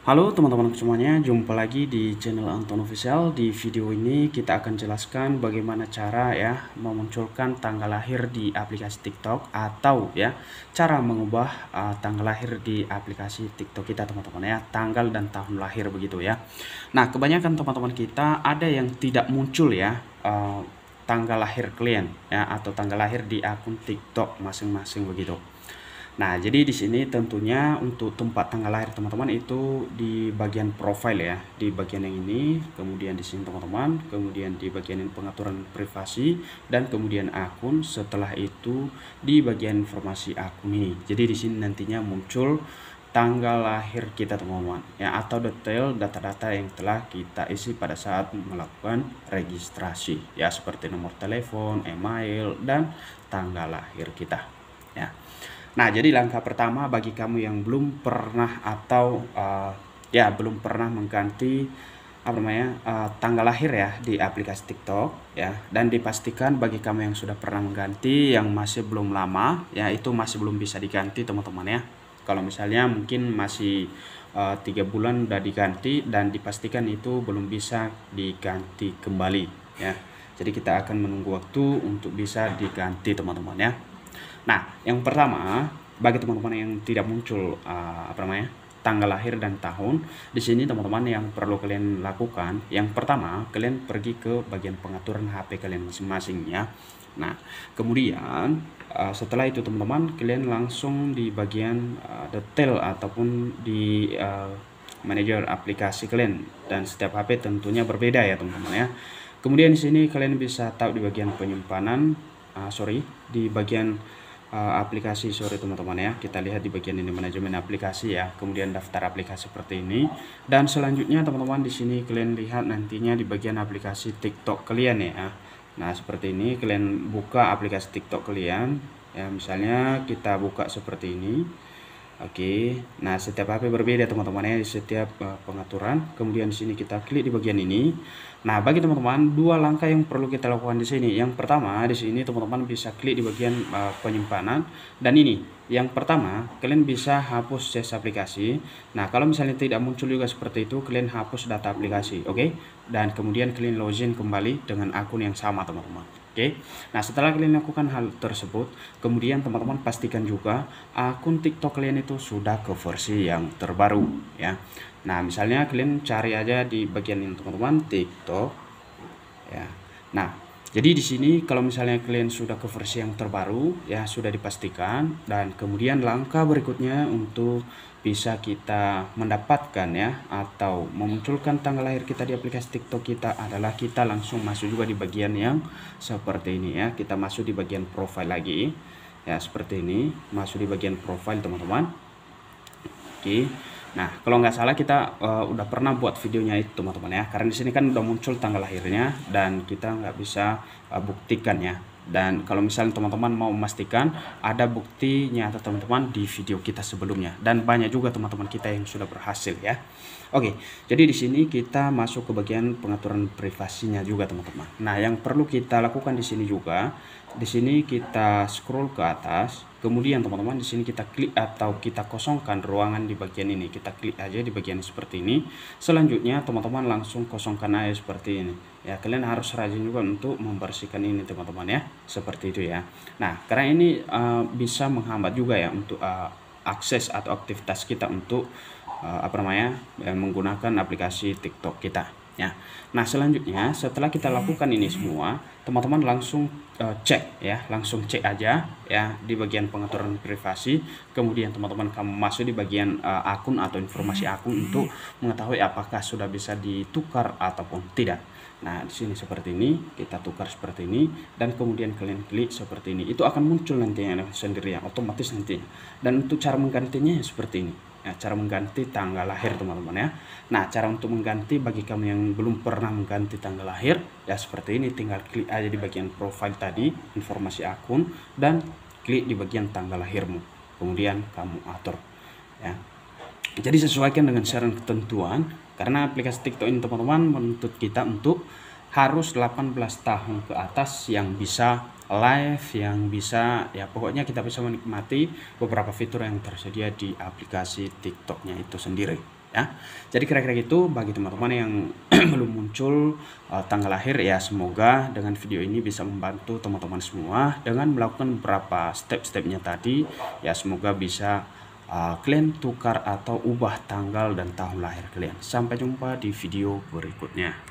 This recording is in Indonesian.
Halo teman-teman semuanya, jumpa lagi di channel Anton Official. Di video ini kita akan jelaskan bagaimana cara memunculkan tanggal lahir di aplikasi TikTok atau cara mengubah tanggal lahir di aplikasi TikTok kita teman-teman tanggal dan tahun lahir begitu ya. Nah, kebanyakan teman-teman kita ada yang tidak muncul tanggal lahir klien atau tanggal lahir di akun TikTok masing-masing begitu. Nah, jadi di sini tentunya untuk tempat tanggal lahir teman-teman itu di bagian profile ya, di bagian yang ini, kemudian di sini teman-teman, kemudian di bagian pengaturan privasi dan kemudian akun, setelah itu di bagian informasi akun ini. Jadi di sini nantinya muncul tanggal lahir kita teman-teman ya, atau detail data-data yang telah kita isi pada saat melakukan registrasi ya, seperti nomor telepon, email dan tanggal lahir kita ya. Nah, jadi langkah pertama bagi kamu yang belum pernah atau belum pernah mengganti tanggal lahir ya di aplikasi TikTok ya, dan dipastikan bagi kamu yang sudah pernah mengganti yang masih belum lama ya, itu masih belum bisa diganti teman-teman ya. Kalau misalnya mungkin masih 3 bulan udah diganti dan dipastikan itu belum bisa diganti kembali ya. Jadi kita akan menunggu waktu untuk bisa diganti teman-teman ya. Nah, yang pertama bagi teman-teman yang tidak muncul tanggal lahir dan tahun, di sini teman-teman yang perlu kalian lakukan, yang pertama kalian pergi ke bagian pengaturan HP kalian masing-masing ya. Nah, kemudian setelah itu teman-teman kalian langsung di bagian detail ataupun di manajer aplikasi kalian, dan setiap HP tentunya berbeda ya teman-teman ya. Kemudian di sini kalian bisa tahu di bagian penyimpanan, di bagian aplikasi, teman-teman ya. Kita lihat di bagian ini manajemen aplikasi ya, kemudian daftar aplikasi seperti ini, dan selanjutnya teman-teman di sini kalian lihat nantinya di bagian aplikasi TikTok kalian ya. Nah, seperti ini kalian buka aplikasi TikTok kalian ya, misalnya kita buka seperti ini. Oke, nah setiap HP berbeda teman-teman ya, di setiap pengaturan. Kemudian di sini kita klik di bagian ini. Nah, bagi teman-teman dua langkah yang perlu kita lakukan di sini. Yang pertama di sini teman-teman bisa klik di bagian penyimpanan, dan ini yang pertama kalian bisa hapus cache aplikasi. Nah, kalau misalnya tidak muncul juga seperti itu, kalian hapus data aplikasi, oke? Dan kemudian kalian login kembali dengan akun yang sama teman-teman. Oke, nah setelah kalian lakukan hal tersebut, kemudian teman-teman pastikan juga akun TikTok kalian itu sudah ke versi yang terbaru ya. Nah, misalnya kalian cari aja di bagian ini teman-teman, TikTok ya. Nah, jadi di sini kalau misalnya kalian sudah ke versi yang terbaru ya, sudah dipastikan, dan kemudian langkah berikutnya untuk bisa kita mendapatkan ya atau memunculkan tanggal lahir kita di aplikasi TikTok kita adalah kita langsung masuk juga di bagian yang seperti ini ya. Kita masuk di bagian profile lagi ya, seperti ini, masuk di bagian profile teman-teman. Oke. Nah, kalau nggak salah kita udah pernah buat videonya itu teman-teman ya, karena di sini kan udah muncul tanggal lahirnya dan kita nggak bisa buktikan ya. Dan kalau misalnya teman-teman mau memastikan, ada buktinya atau teman-teman di video kita sebelumnya, dan banyak juga teman-teman kita yang sudah berhasil ya. Oke, jadi di sini kita masuk ke bagian pengaturan privasinya juga teman-teman. Nah, yang perlu kita lakukan di sini juga, di sini kita scroll ke atas, kemudian teman-teman di sini kita klik atau kita kosongkan ruangan di bagian ini. Kita klik aja di bagian seperti ini. Selanjutnya teman-teman langsung kosongkan aja seperti ini. Ya, kalian harus rajin juga untuk membersihkan ini teman-teman ya, seperti itu ya. Nah, karena ini bisa menghambat juga ya untuk akses atau aktivitas kita untuk menggunakan aplikasi TikTok kita ya. Nah, selanjutnya setelah kita lakukan ini semua, teman-teman langsung cek ya, langsung cek aja ya di bagian pengaturan privasi. Kemudian teman-teman kamu masuk di bagian akun atau informasi akun untuk mengetahui apakah sudah bisa ditukar ataupun tidak. Nah, di sini seperti ini, kita tukar seperti ini, dan kemudian kalian klik seperti ini. Itu akan muncul nantinya sendiri ya, otomatis nantinya. Dan untuk cara menggantinya seperti ini. Ya, cara mengganti tanggal lahir teman-teman ya. Nah, cara untuk mengganti bagi kamu yang belum pernah mengganti tanggal lahir ya seperti ini, tinggal klik aja di bagian profile tadi, informasi akun, dan klik di bagian tanggal lahirmu. Kemudian kamu atur ya. Jadi sesuaikan dengan syarat ketentuan, karena aplikasi TikTok ini teman-teman menuntut kita untuk harus 18 tahun ke atas yang bisa live, yang bisa ya pokoknya kita bisa menikmati beberapa fitur yang tersedia di aplikasi TikToknya itu sendiri ya. Jadi kira-kira gitu bagi teman-teman yang belum muncul tanggal lahir ya, semoga dengan video ini bisa membantu teman-teman semua dengan melakukan beberapa step-stepnya tadi ya, semoga bisa kalian tukar atau ubah tanggal dan tahun lahir kalian. Sampai jumpa di video berikutnya.